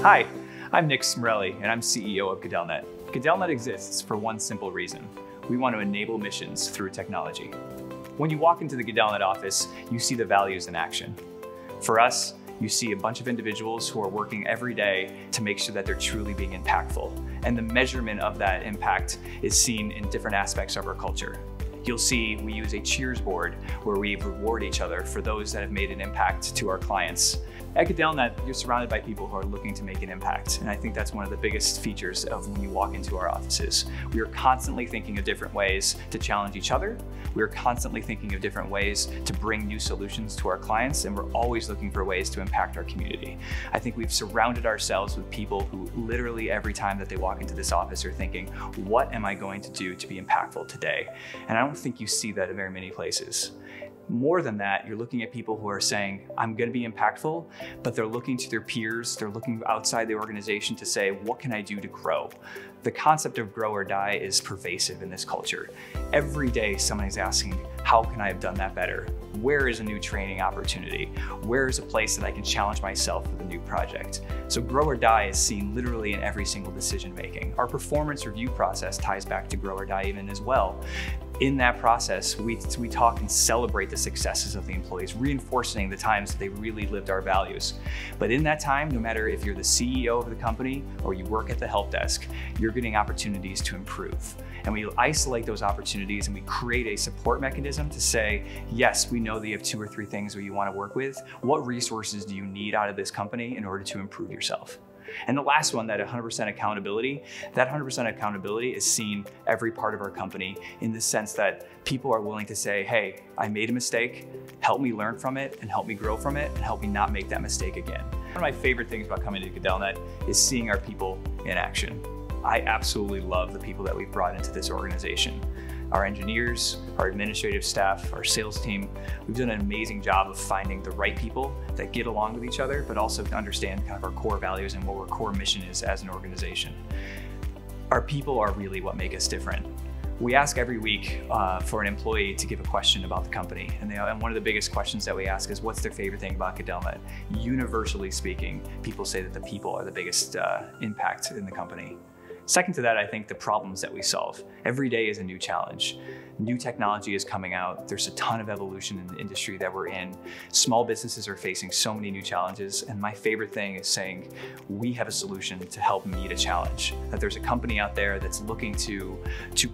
Hi, I'm Nick Smarrelli, and I'm CEO of GadellNet. GadellNet exists for one simple reason. We want to enable missions through technology. When you walk into the GadellNet office, you see the values in action. For us, you see a bunch of individuals who are working every day to make sure that they're truly being impactful. And the measurement of that impact is seen in different aspects of our culture. You'll see we use a cheers board where we reward each other for those that have made an impact to our clients. At GadellNet, you're surrounded by people who are looking to make an impact, and I think that's one of the biggest features of when you walk into our offices. We are constantly thinking of different ways to challenge each other. We are constantly thinking of different ways to bring new solutions to our clients, and we're always looking for ways to impact our community. I think we've surrounded ourselves with people who literally every time that they walk into this office are thinking, what am I going to do to be impactful today? And I don't think you see that in very many places. More than that, you're looking at people who are saying, I'm going to be impactful, but they're looking to their peers, they're looking outside the organization to say, what can I do to grow? The concept of grow or die is pervasive in this culture. Every day, somebody's asking, how can I have done that better? Where is a new training opportunity? Where is a place that I can challenge myself with a new project? So grow or die is seen literally in every single decision making. Our performance review process ties back to grow or die even as well. In that process, we talk and celebrate the successes of the employees, reinforcing the times that they really lived our values. But in that time, no matter if you're the CEO of the company or you work at the help desk, you're getting opportunities to improve. And we isolate those opportunities and we create a support mechanism to say, yes, we know that you have 2 or 3 things that you want to work with. What resources do you need out of this company in order to improve yourself? And the last one, that 100% accountability, that 100% accountability is seen every part of our company in the sense that people are willing to say, hey, I made a mistake, help me learn from it and help me grow from it and help me not make that mistake again. One of my favorite things about coming to GadellNet is seeing our people in action. I absolutely love the people that we've brought into this organization. Our engineers, our administrative staff, our sales team, we've done an amazing job of finding the right people that get along with each other, but also understand kind of our core values and what our core mission is as an organization. Our people are really what make us different. We ask every week for an employee to give a question about the company. And one of the biggest questions that we ask is, what's their favorite thing about GadellNet? Universally speaking, people say that the people are the biggest impact in the company. Second to that, I think the problems that we solve. Every day is a new challenge. New technology is coming out. There's a ton of evolution in the industry that we're in. Small businesses are facing so many new challenges. And my favorite thing is saying, we have a solution to help meet a challenge. That there's a company out there that's looking to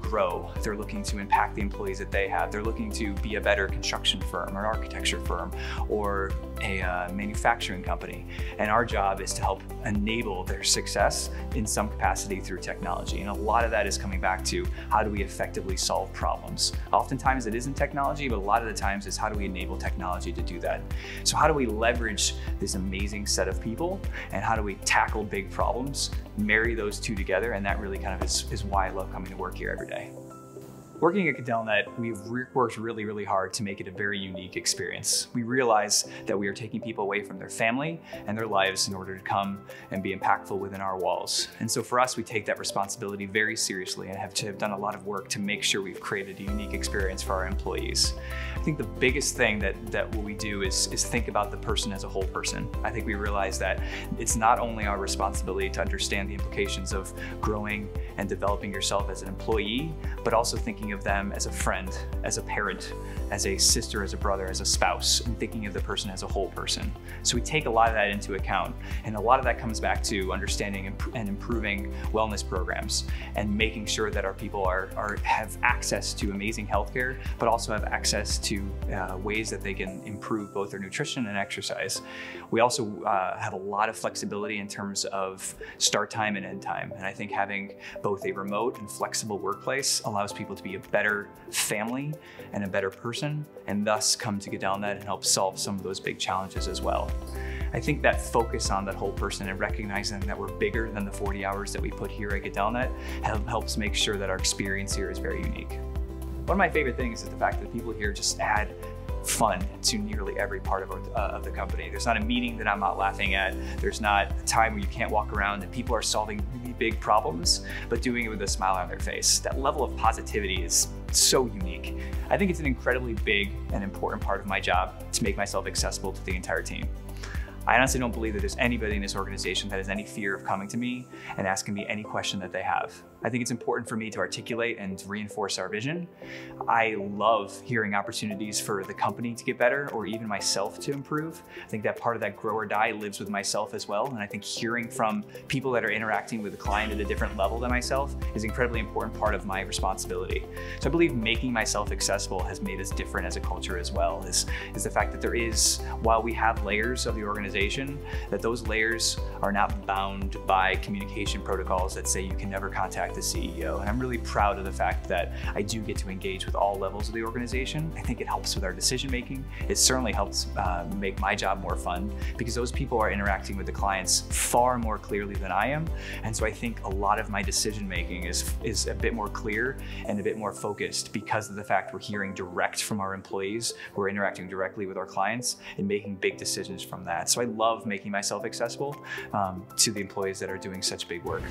grow. They're looking to impact the employees that they have. They're looking to be a better construction firm or an architecture firm or a manufacturing company. And our job is to help enable their success in some capacity through technology. And a lot of that is coming back to how do we effectively solve problems. Oftentimes it isn't technology, but a lot of the times is how do we enable technology to do that. So how do we leverage this amazing set of people and how do we tackle big problems, marry those two together, and that really kind of is why I love coming to work here every day. Working at GadellNet, we've worked really, really hard to make it a very unique experience. We realize that we are taking people away from their family and their lives in order to come and be impactful within our walls. And so for us, we take that responsibility very seriously and have done a lot of work to make sure we've created a unique experience for our employees. I think the biggest thing that what we do is think about the person as a whole person. I think we realize that it's not only our responsibility to understand the implications of growing and developing yourself as an employee, but also thinking of them as a friend, as a parent, as a sister, as a brother, as a spouse, and thinking of the person as a whole person. So we take a lot of that into account, and a lot of that comes back to understanding and improving wellness programs and making sure that our people have access to amazing healthcare, but also have access to ways that they can improve both their nutrition and exercise. We also have a lot of flexibility in terms of start time and end time, and I think having both a remote and flexible workplace allows people to be a better family and a better person, and thus come to GadellNet and help solve some of those big challenges as well. I think that focus on that whole person and recognizing that we're bigger than the 40 hours that we put here at GadellNet helps make sure that our experience here is very unique. One of my favorite things is the fact that people here just add fun to nearly every part of the company. There's not a meeting that I'm not laughing at. There's not a time where you can't walk around and people are solving really big problems, but doing it with a smile on their face. That level of positivity is so unique. I think it's an incredibly big and important part of my job to make myself accessible to the entire team. I honestly don't believe that there's anybody in this organization that has any fear of coming to me and asking me any question that they have. I think it's important for me to articulate and reinforce our vision. I love hearing opportunities for the company to get better or even myself to improve. I think that part of that grow or die lives with myself as well. And I think hearing from people that are interacting with the client at a different level than myself is an incredibly important part of my responsibility. So I believe making myself accessible has made us different as a culture as well, is the fact that there is, while we have layers of the organization, that those layers are not bound by communication protocols that say you can never contact the CEO. And I'm really proud of the fact that I do get to engage with all levels of the organization. I think it helps with our decision making. It certainly helps make my job more fun because those people are interacting with the clients far more clearly than I am. And so I think a lot of my decision making is a bit more clear and a bit more focused because of the fact we're hearing direct from our employees, we're interacting directly with our clients and making big decisions from that. So I love making myself accessible to the employees that are doing such big work.